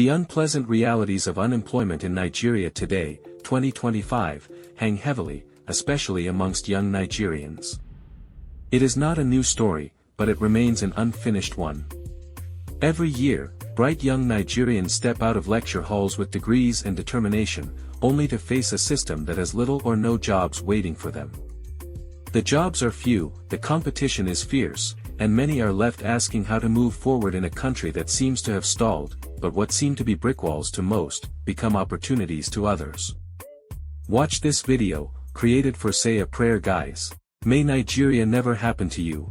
The unpleasant realities of unemployment in Nigeria today, 2025, hang heavily, especially amongst young Nigerians. It is not a new story, but it remains an unfinished one. Every year, bright young Nigerians step out of lecture halls with degrees and determination, only to face a system that has little or no jobs waiting for them. The jobs are few, the competition is fierce, and many are left asking how to move forward in a country that seems to have stalled, but what seem to be brick walls to most, become opportunities to others. Watch this video, created for Say a Prayer guys. May Nigeria never happen to you.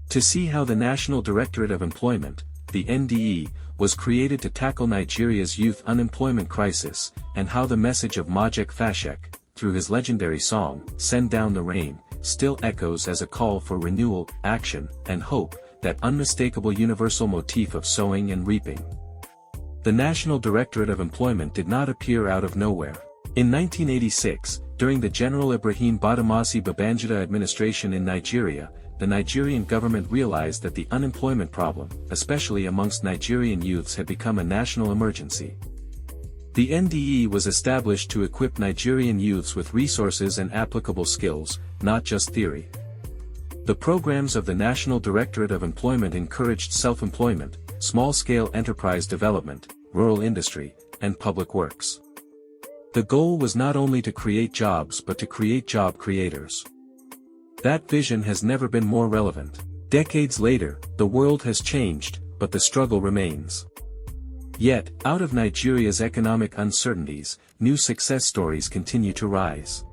To see how the National Directorate of Employment, the NDE, was created to tackle Nigeria's youth unemployment crisis, and how the message of Majek Fashek, through his legendary song, Send Down the Rain, still echoes as a call for renewal, action, and hope, that unmistakable universal motif of sowing and reaping. The National Directorate of Employment did not appear out of nowhere. In 1986, during the General Ibrahim Badamasi Babangida administration in Nigeria, the Nigerian government realized that the unemployment problem, especially amongst Nigerian youths, had become a national emergency. The NDE was established to equip Nigerian youths with resources and applicable skills, not just theory. The programs of the National Directorate of Employment encouraged self-employment, small-scale enterprise development, rural industry, and public works. The goal was not only to create jobs but to create job creators. That vision has never been more relevant. Decades later, the world has changed, but the struggle remains. Yet, out of Nigeria's economic uncertainties, new success stories continue to rise.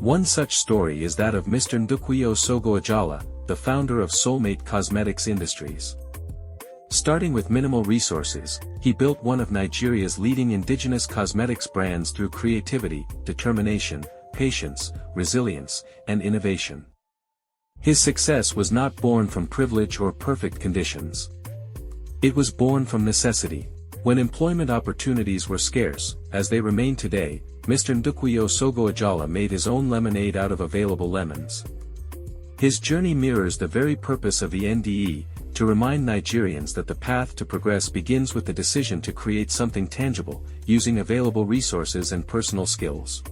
One such story is that of Mr. Ndukwu Osogo-Ajala, the founder of Soulmate Cosmetics Industries. Starting with minimal resources, he built one of Nigeria's leading indigenous cosmetics brands through creativity, determination, patience, resilience, and innovation. His success was not born from privilege or perfect conditions. It was born from necessity. When employment opportunities were scarce, as they remain today, Mr. Ndukwu Osogo-Ajala made his own lemonade out of available lemons. His journey mirrors the very purpose of the NDE, to remind Nigerians that the path to progress begins with the decision to create something tangible, using available resources and personal skills.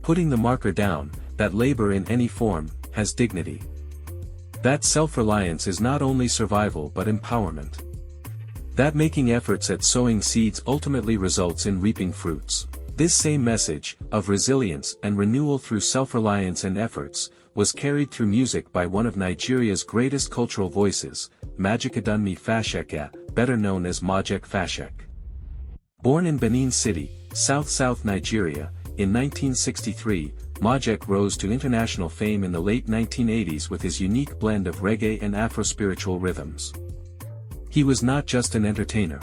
Putting the marker down, that labor in any form, has dignity. That self-reliance is not only survival but empowerment. That making efforts at sowing seeds ultimately results in reaping fruits. This same message, of resilience and renewal through self-reliance and efforts, was carried through music by one of Nigeria's greatest cultural voices, Majekadunmi Fasheka, better known as Majek Fashek. Born in Benin City, South Nigeria, in 1963, Majek rose to international fame in the late 1980s with his unique blend of reggae and Afro-spiritual rhythms. He was not just an entertainer.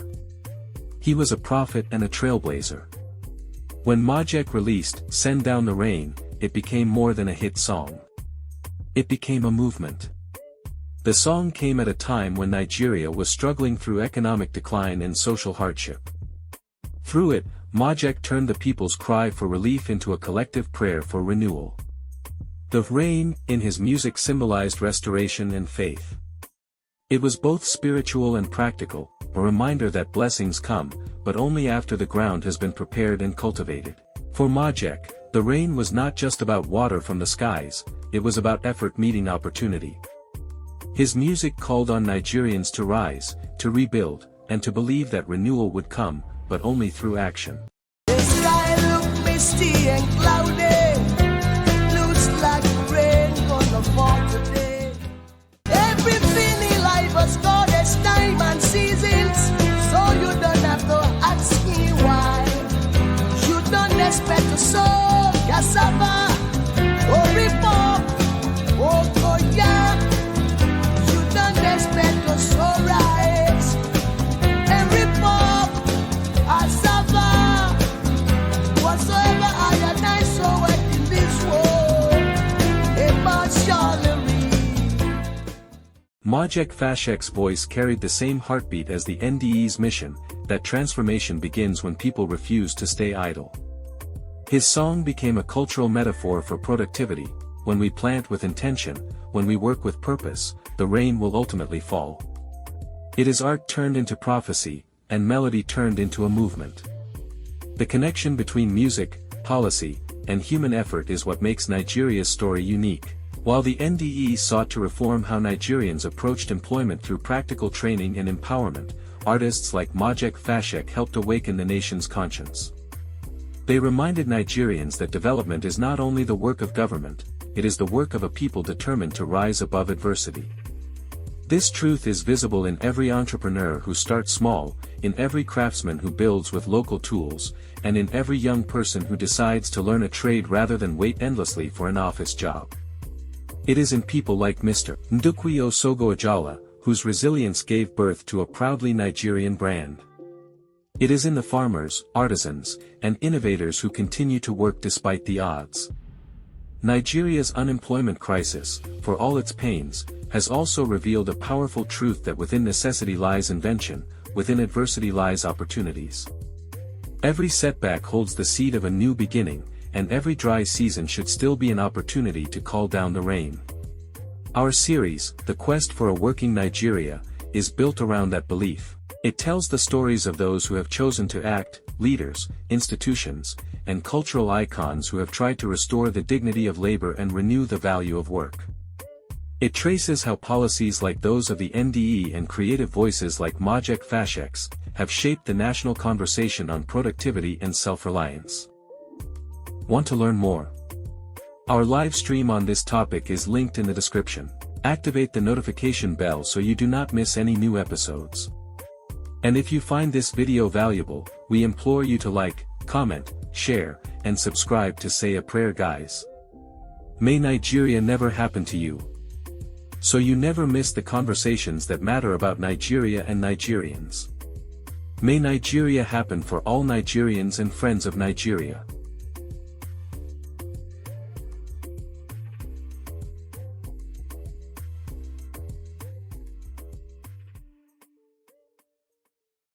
He was a prophet and a trailblazer. When Majek released Send Down the Rain, it became more than a hit song. It became a movement. The song came at a time when Nigeria was struggling through economic decline and social hardship. Through it, Majek turned the people's cry for relief into a collective prayer for renewal. The rain, in his music, symbolized restoration and faith. It was both spiritual and practical, a reminder that blessings come, but only after the ground has been prepared and cultivated. For Majek, the rain was not just about water from the skies, it was about effort meeting opportunity. His music called on Nigerians to rise, to rebuild, and to believe that renewal would come, but only through action. The sky look misty and cloudy, looks like rain gonna fall today. Everything in life has got its time and seasons, so you don't have to ask me why. You don't expect to sow cassava or reap or koya. You don't expect to sow rice and reap cassava. Whatsoever I and I sow it in this world, it must surely reap. Majek Fashek's voice carried the same heartbeat as the NDE's mission, that transformation begins when people refuse to stay idle. His song became a cultural metaphor for productivity. When we plant with intention, when we work with purpose, the rain will ultimately fall. It is art turned into prophecy, and melody turned into a movement. The connection between music, policy, and human effort is what makes Nigeria's story unique. While the NDE sought to reform how Nigerians approached employment through practical training and empowerment, artists like Majek Fashek helped awaken the nation's conscience. They reminded Nigerians that development is not only the work of government, it is the work of a people determined to rise above adversity. This truth is visible in every entrepreneur who starts small, in every craftsman who builds with local tools, and in every young person who decides to learn a trade rather than wait endlessly for an office job. It is in people like Mr. Ndukwi Osogo Ajala, whose resilience gave birth to a proudly Nigerian brand. It is in the farmers, artisans, and innovators who continue to work despite the odds. Nigeria's unemployment crisis, for all its pains, has also revealed a powerful truth that within necessity lies invention, within adversity lies opportunities. Every setback holds the seed of a new beginning, and every dry season should still be an opportunity to call down the rain. Our series, The Quest for a Working Nigeria, is built around that belief. It tells the stories of those who have chosen to act, leaders, institutions, and cultural icons who have tried to restore the dignity of labor and renew the value of work. It traces how policies like those of the NDE and creative voices like Majek Fashek's have shaped the national conversation on productivity and self-reliance. Want to learn more? Our live stream on this topic is linked in the description. Activate the notification bell so you do not miss any new episodes. And if you find this video valuable, we implore you to like, comment, share, and subscribe to Say a Prayer, guys. May Nigeria never happen to you, so you never miss the conversations that matter about Nigeria and Nigerians. May Nigeria happen for all Nigerians and friends of Nigeria.